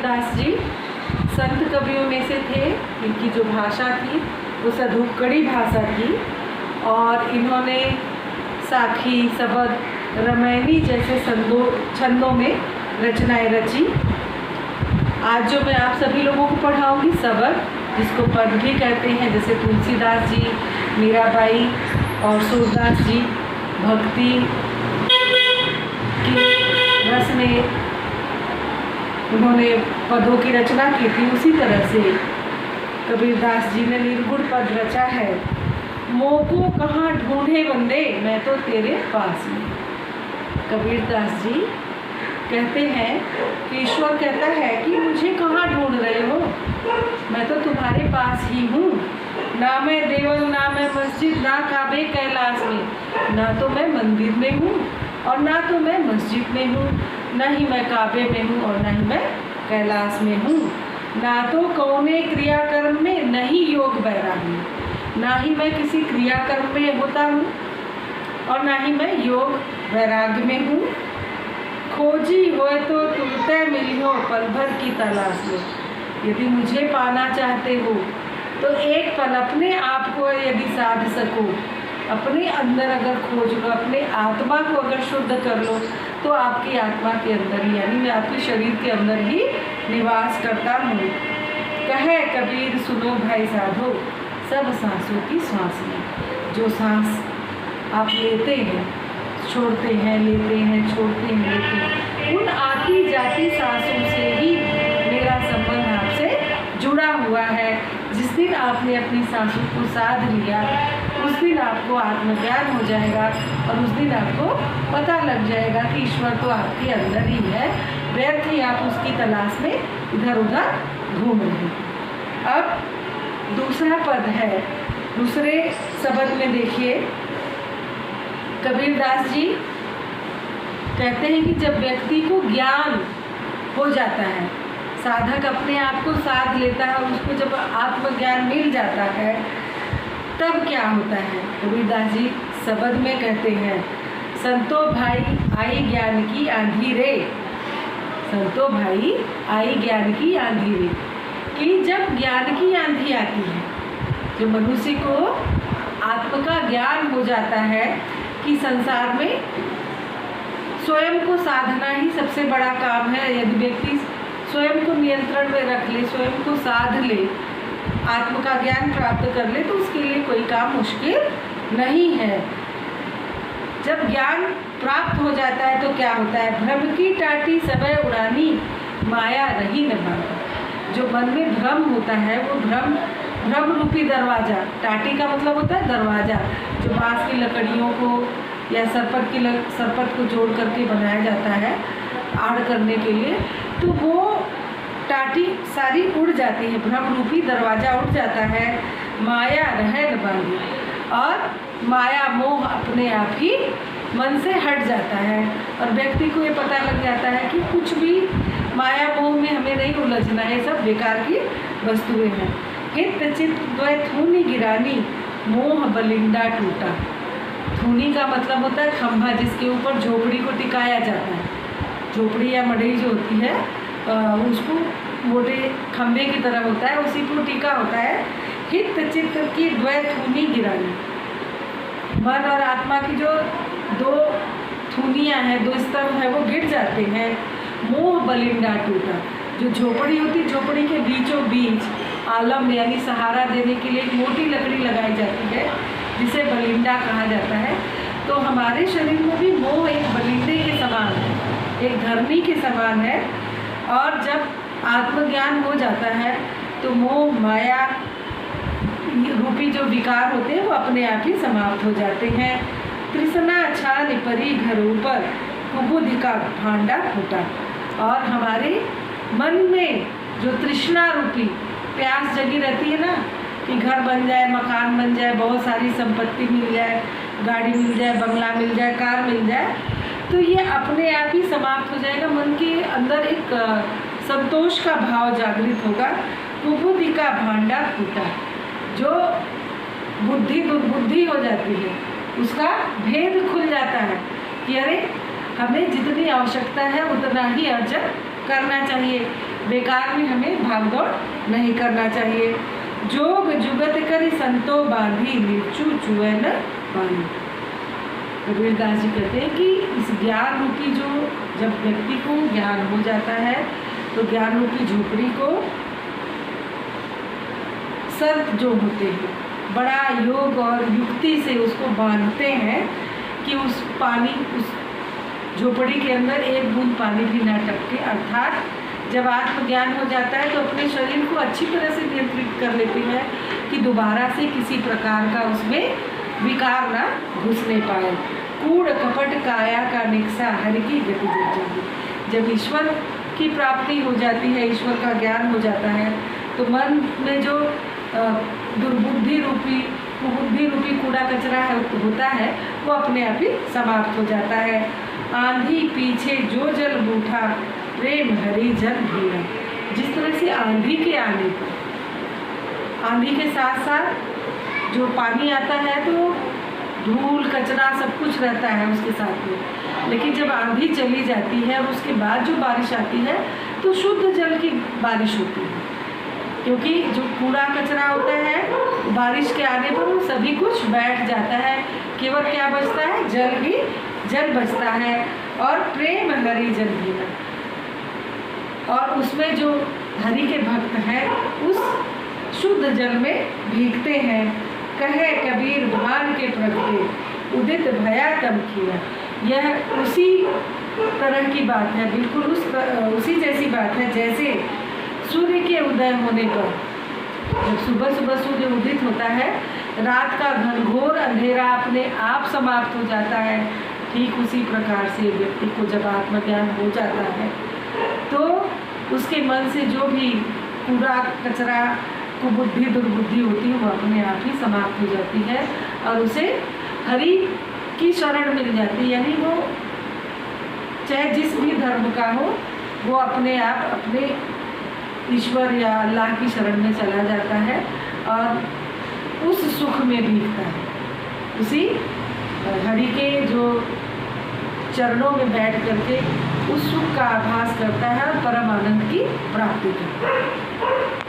कबीरदास जी संत कवियों में से थे। इनकी जो भाषा थी वो सधुक्कड़ी भाषा थी और इन्होंने साखी, सबद, रमैनी जैसे छंदों में रचनाएं रची। आज जो मैं आप सभी लोगों को पढ़ाऊंगी सबद, जिसको पद भी कहते हैं, जैसे तुलसीदास जी, मीराबाई और सूरदास जी भक्ति की रस में उन्होंने पदों की रचना की थी, उसी तरह से कबीरदास जी ने निर्गुण पद रचा है। मोको कहाँ ढूंढे बंदे, मैं तो तेरे पास में। कबीरदास जी कहते हैं कि ईश्वर कहता है कि मुझे कहाँ ढूंढ रहे हो, मैं तो तुम्हारे पास ही हूँ। ना मैं देवल, ना मैं मस्जिद, ना काबे कैलाश में। ना तो मैं मंदिर में हूँ और ना तो मैं मस्जिद में हूँ, ना ही मैं काबे में हूँ और ना ही मैं कैलाश में हूँ। ना तो कौने क्रियाकर्म में, न ही योग वैराग में। ना ही मैं किसी क्रियाकर्म में होता हूँ और ना ही मैं योग वैराग्य में हूँ। खोजी होए तो तुमते मिली हो पल भर की तलाश में। यदि मुझे पाना चाहते हो तो एक पल अपने आप को यदि साध सको, अपने अंदर अगर खोज लो, अपने आत्मा को अगर शुद्ध कर लो, तो आपकी आत्मा के अंदर ही, यानी मैं आपके शरीर के अंदर ही निवास करता हूँ। कहे कबीर सुनो भाई साधो, सब सांसों की श्वास में। जो सांस आप लेते हैं, छोड़ते हैं, लेते हैं, छोड़ते हैं, लेते हैं, उन आती जाती सांसों से ही मेरा संबंध आपसे जुड़ा हुआ है। जिस दिन आपने अपनी सांसों को साध लिया, उस दिन आपको आत्मज्ञान हो जाएगा और उस दिन आपको पता लग जाएगा कि ईश्वर तो आपके अंदर ही है, व्यर्थ ही आप उसकी तलाश में इधर उधर घूम रहे हैं। अब दूसरा पद है, दूसरे शब्द में देखिए, कबीरदास जी कहते हैं कि जब व्यक्ति को ज्ञान हो जाता है, साधक अपने आप को साध लेता है, उसको जब आत्मज्ञान मिल जाता है, तब क्या होता है। कबीरदास जी शब्द में कहते हैं, संतो भाई आई ज्ञान की आंधी रे। संतो भाई आई ज्ञान की आंधी रे, कि जब ज्ञान की आंधी आती है, जो मनुष्य को आत्म का ज्ञान हो जाता है कि संसार में स्वयं को साधना ही सबसे बड़ा काम है। यदि व्यक्ति स्वयं को नियंत्रण में रख ले, स्वयं को साध ले, आत्म का ज्ञान प्राप्त कर ले, तो उसके लिए कोई काम मुश्किल नहीं है। जब ज्ञान प्राप्त हो जाता है तो क्या होता है, भ्रम की टाटी सबे उड़ानी, माया रही न भागा। जो मन में भ्रम होता है, वो भ्रम रूपी दरवाज़ा, टाटी का मतलब होता है दरवाज़ा, जो बांस की लकड़ियों को या सरपट को जोड़ करके बनाया जाता है आड़ करने के लिए, तो वो टाटी सारी उड़ जाती है, भ्रम रूपी दरवाज़ा उड़ जाता है। माया रहे न बांधी, और माया मोह अपने आप ही मन से हट जाता है और व्यक्ति को ये पता लग जाता है कि कुछ भी माया मोह में हमें नहीं उलझना है, सब बेकार की वस्तुएं हैं। हित चित द्वै थूनी गिरानी, मोह बलिंदा टूटा। थूनी का मतलब होता है खंभा, जिसके ऊपर झोपड़ी को टिकाया जाता है। झोपड़ी या मड़ई जो होती है उसको मोटे खंभे की तरह होता है, उसी को टिका होता है। हित चित्त की द्वै थूनी गिरानी, मन और आत्मा की जो दो थूनियाँ हैं, दो स्तंभ है, वो गिर जाते हैं। मोह बलिंदा टूटा, जो झोपड़ी होती, झोपड़ी के बीचों बीच आलम यानी सहारा देने के लिए एक मोटी लकड़ी लगाई जाती है, जिसे बलिंदा कहा जाता है। तो हमारे शरीर में भी मोह एक बलिंदे के समान है, एक धरनी के समान है। और जब आत्मज्ञान हो जाता है तो मोह माया रूपी जो विकार होते हैं वो अपने आप ही समाप्त हो जाते हैं। तृष्णा छान परी घरों पर, कुबुद्धि का भांडा फूटा। और हमारे मन में जो तृष्णा रूपी प्यास जगी रहती है ना, कि घर बन जाए, मकान बन जाए, बहुत सारी संपत्ति मिल जाए, गाड़ी मिल जाए, बंगला मिल जाए, कार मिल जाए, तो ये अपने आप ही समाप्त हो जाएगा। मन के अंदर एक संतोष का भाव जागृत होगा। कुबुद्धि का भांडा फूटा, जो बुद्धि दुर्बुद्धि हो जाती है, उसका भेद खुल जाता है कि अरे हमें जितनी आवश्यकता है उतना ही अर्जन करना चाहिए, बेकार में हमें भागदौड़ नहीं करना चाहिए। जोग जुगत करी संतो बांधी, निर्चू चुए न पानी। कबीरदास जी कहते हैं कि इस ज्ञान रूपी जो जब व्यक्ति को ज्ञान हो जाता है तो ज्ञान रूपी झोपड़ी को संत जो होते हैं बड़ा योग और युक्ति से उसको बांधते हैं कि उस पानी, उस झोपड़ी के अंदर एक बूंद पानी भी ना टपके। अर्थात जब आत्मज्ञान हो जाता है तो अपने शरीर को अच्छी तरह से नियंत्रित कर लेते हैं कि दोबारा से किसी प्रकार का उसमें विकार ना घुसने पाए। कूड़ कपट काया का निक्सा हरि की गति जग जाती। जब ईश्वर की प्राप्ति हो जाती है, ईश्वर का ज्ञान हो जाता है, तो मन में जो दुर्बुद्धि रूपी कुबुद्धि रूपी कूड़ा कचरा है होता है वो अपने आप ही समाप्त हो जाता है। आंधी पीछे जो जल बूठा, प्रेम हरि जल भीड़ा। जिस तरह से आंधी के आने पर, आंधी के साथ साथ जो पानी आता है तो धूल कचरा सब कुछ रहता है उसके साथ में, लेकिन जब आंधी चली जाती है और उसके बाद जो बारिश आती है तो शुद्ध जल की बारिश होती है। क्योंकि जो कूड़ा कचरा होता है बारिश के आने पर वो सभी कुछ बैठ जाता है, केवल क्या बचता है, जल ही जल बचता है। और प्रेम हरि जल भीड़ा, और उसमें जो हरि के भक्त हैं उस शुद्ध जल में भीगते हैं। कहे कबीर भान के प्रगटे, उदित भया तम किया। यह उसी तरह की बात है, बिल्कुल उसी जैसी बात है जैसे सूर्य के उदय होने पर, जब सुबह सुबह सूर्य उदित होता है, रात का घनघोर अंधेरा अपने आप समाप्त हो जाता है। ठीक उसी प्रकार से व्यक्ति को जब आत्मज्ञान हो जाता है तो उसके मन से जो भी कूड़ा कचरा कुबुद्धि दुर्बुद्धि होती है वो अपने आप ही समाप्त हो जाती है और उसे हरि की शरण मिल जाती है। यानी वो चाहे जिस भी धर्म का हो वो अपने आप अपने ईश्वर या अल्लाह की शरण में चला जाता है और उस सुख में बीतता है, उसी हरि के जो चरणों में बैठ करके उस सुख का आभास करता है और परम आनंद की प्राप्ति करता है।